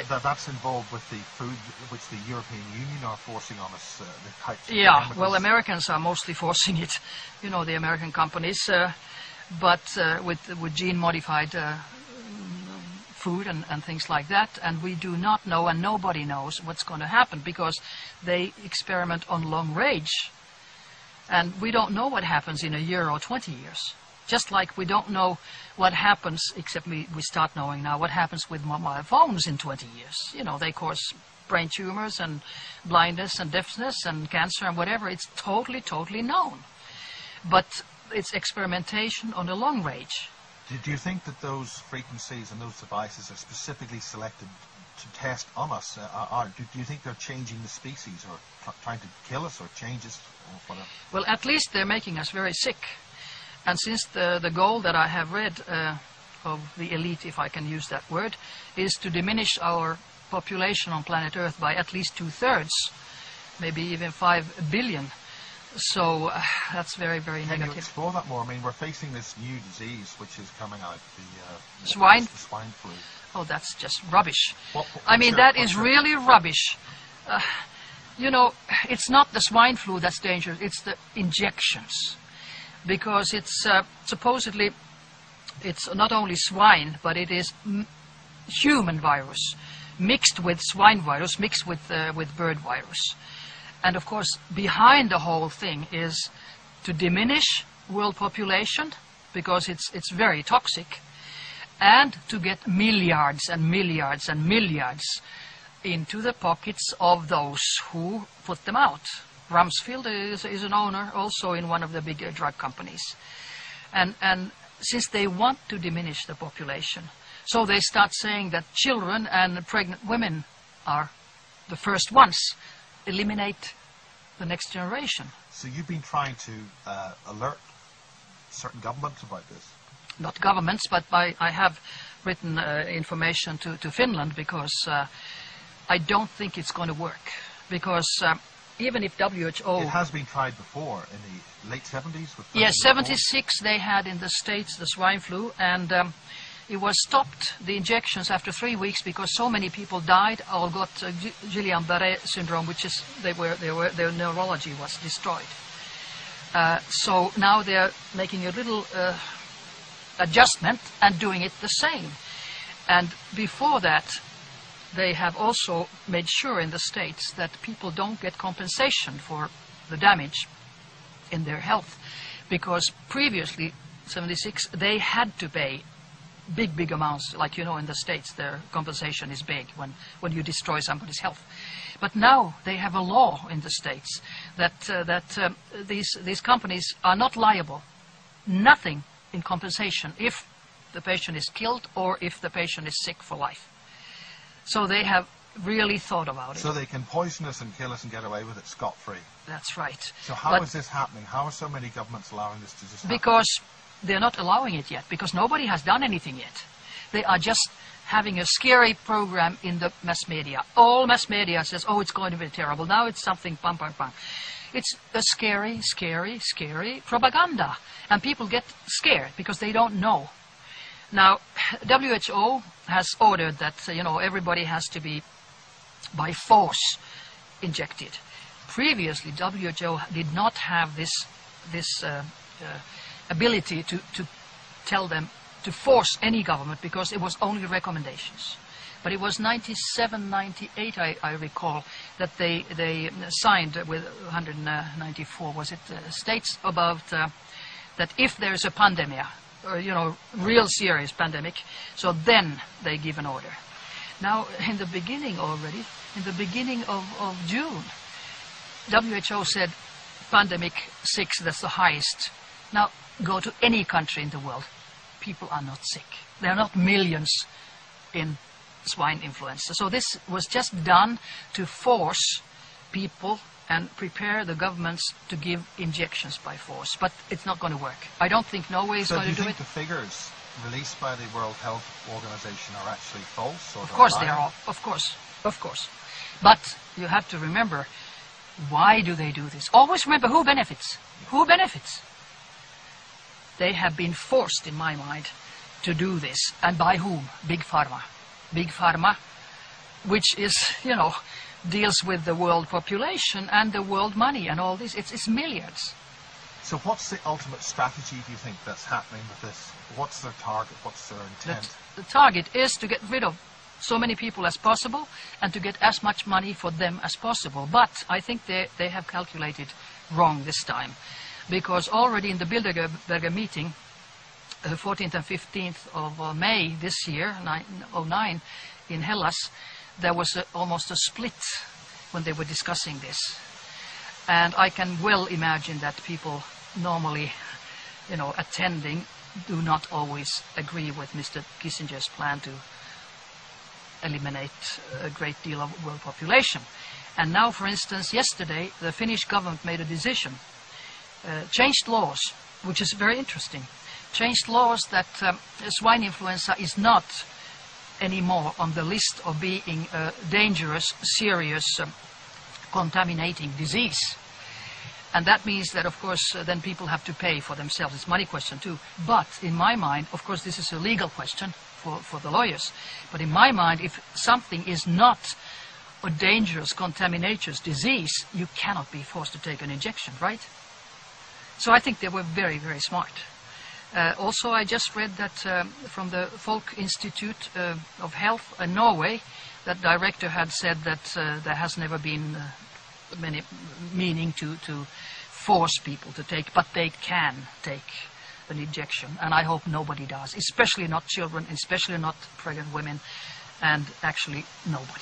that's involved with the food which the European Union are forcing on us, the types of chemicals. Well, Americans are mostly forcing it, you know, the American companies, but with gene-modified food and things like that, and we do not know, and nobody knows what's going to happen, because they experiment on long range, and we don't know what happens in a year or 20 years. Just like we don't know what happens, except we start knowing now what happens with mobile phones in 20 years. You know, they cause brain tumors and blindness and deafness and cancer and whatever. It's totally, totally known. But it's experimentation on a long range. Do you think that those frequencies and those devices are specifically selected to test on us? Do you think they're changing the species, or trying to kill us, or change us, or whatever? Well, at least they're making us very sick. And since the goal that I have read of the elite, if I can use that word, is to diminish our population on planet Earth by at least 2/3, maybe even 5 billion. So that's very, very negative. Can you explore that more? I mean, we're facing this new disease which is coming out, the swine flu. Oh, that's just rubbish. I mean, that is really rubbish. You know, it's not the swine flu that's dangerous, it's the injections. Because it's supposedly, it's not only swine, but it is human virus mixed with swine virus, mixed with bird virus. And of course, behind the whole thing is to diminish world population, because it's very toxic, and to get milliards and milliards and milliards into the pockets of those who put them out. Rumsfeld is an owner also in one of the big drug companies. And since they want to diminish the population, so they start saying that children and pregnant women are the first ones. Eliminate the next generation. So you've been trying to alert certain governments about this? Not governments, but I have written information to Finland, because I don't think it's going to work. Because even if WHO... It has been tried before in the late 70s? Yes, 76 they had in the States the swine flu, and it was stopped, the injections, after 3 weeks, because so many people died or got Guillain-Barré syndrome, which is their neurology was destroyed. So now they're making a little adjustment and doing it the same. And before that, they have also made sure in the States that people don't get compensation for the damage in their health, because previously, 76, they had to pay big amounts. Like, you know, in the States, their compensation is big when you destroy somebody's health. But now they have a law in the States that these companies are not liable, nothing in compensation, if the patient is killed or if the patient is sick for life. So they have really thought about it. So they can poison us and kill us and get away with it scot-free. That's right. So how is this happening? How are so many governments allowing this to just happen? Because they're not allowing it yet, because nobody has done anything yet. They are just having a scary program in the mass media. All mass media says, oh, it's going to be terrible. Now it's something, bang, bang, bang. It's a scary, scary, scary propaganda. And people get scared because they don't know. Now, WHO has ordered that, you know, everybody has to be by force injected. Previously, WHO did not have this ability to tell them to force any government, because it was only recommendations. But it was 97, 98, I recall, that they signed with 194, was it, states about that if there's a pandemic, or, you know, real serious pandemic, so then they give an order. Now, in the beginning already, in the beginning of June, WHO said pandemic 6, that's the highest. Now, go to any country in the world, people are not sick. There are not millions in swine influenza. So this was just done to force people and prepare the governments to give injections by force. But it's not going to work. I don't think Norway is going to do it. So do you think the figures released by the World Health Organization are actually false? Or of course they are. Of course. But you have to remember, why do they do this? Always remember who benefits. Who benefits? They have been forced, in my mind, to do this. And by whom? Big Pharma. Big Pharma which is, deals with the world population and the world money and all this. It's milliards. So what's the ultimate strategy, do you think, that's happening with this? What's their target? What's their intent? The target is to get rid of so many people as possible and to get as much money for them as possible. But I think they have calculated wrong this time, because already in the Bilderberger meeting, the 14th and 15th of May this year, 2009, in Hellas, there was almost a split when they were discussing this. And I can well imagine that people normally, attending, do not always agree with Mr. Kissinger's plan to eliminate a great deal of world population. And now, for instance, yesterday, the Finnish government made a decision, changed laws, which is very interesting, changed laws that swine influenza is not anymore on the list of being a dangerous, serious, contaminating disease. And that means that, of course, then people have to pay for themselves. It's a money question too. But in my mind, of course, this is a legal question for the lawyers. But in my mind, if something is not a dangerous, contaminations disease, you cannot be forced to take an injection, right? So I think they were very, very smart. Also, I just read that from the Folk Institute of Health in Norway, that director had said that there has never been many meaning to force people to take, but they can take an injection, and I hope nobody does, especially not children, especially not pregnant women, and actually nobody.